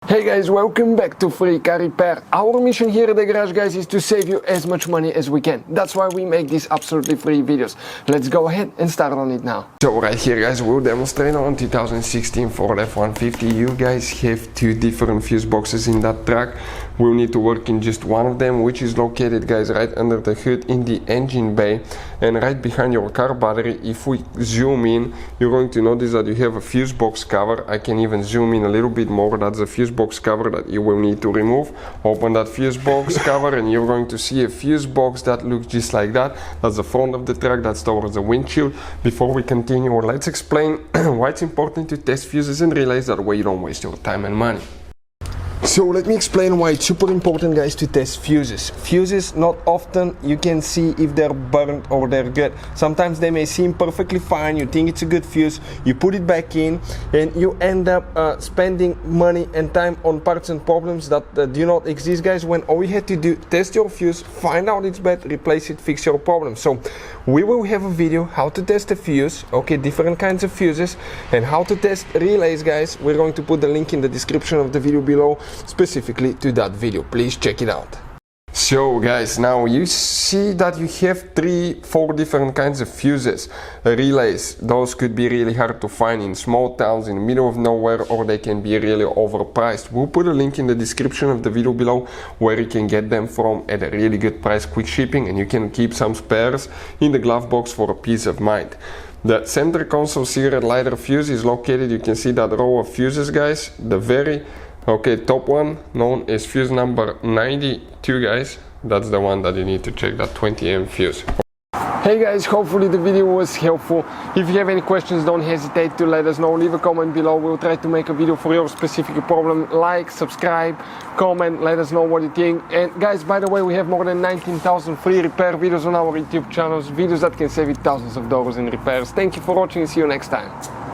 Hey guys, welcome back to Free Car Repair. Our mission here at the garage, guys, is to save you as much money as we can. That's why we make these absolutely free videos. Let's go ahead and start on it now. So right here, guys, we'll demonstrate on 2016 Ford F-150. You guys have two different fuse boxes in that truck. We'll need to work in just one of them, which is located, guys, right under the hood in the engine bay and right behind your car battery. If we zoom in, you're going to notice that you have a fuse box cover. I can even zoom in a little bit more. That's a fuse box cover that you will need to remove. Open that fuse box cover and you're going to see a fuse box that looks just like that. That's the front of the truck, that's towards the windshield. Before we continue, let's explain why it's important to test fuses and relays, that way you don't waste your time and money. So let me explain why it's super important, guys, to test fuses. Fuses, not often you can see if they're burnt or they're good. Sometimes they may seem perfectly fine, you think it's a good fuse, you put it back in and you end up spending money and time on parts and problems that do not exist, guys, when all you had to do, test your fuse, find out it's bad, replace it, fix your problem. So we will have a video how to test a fuse, okay, different kinds of fuses, and how to test relays, guys. We're going to put the link in the description of the video below specifically to that video. Please check it out. So guys, now you see that you have 3-4 different kinds of fuses. Relays, those could be really hard to find in small towns in the middle of nowhere, or they can be really overpriced. We'll put a link in the description of the video below where you can get them from at a really good price, quick shipping, and you can keep some spares in the glove box for a peace of mind. The center console cigarette lighter fuse is located, you can see that row of fuses, guys, the very top one, known as fuse number 92, guys. That's the one that you need to check, that 20M fuse. Hey guys, hopefully the video was helpful. If you have any questions, don't hesitate to let us know. Leave a comment below. We'll try to make a video for your specific problem. Like, subscribe, comment, let us know what you think. And guys, by the way, we have more than 19,000 free repair videos on our YouTube channels, videos that can save you thousands of dollars in repairs. Thank you for watching and see you next time.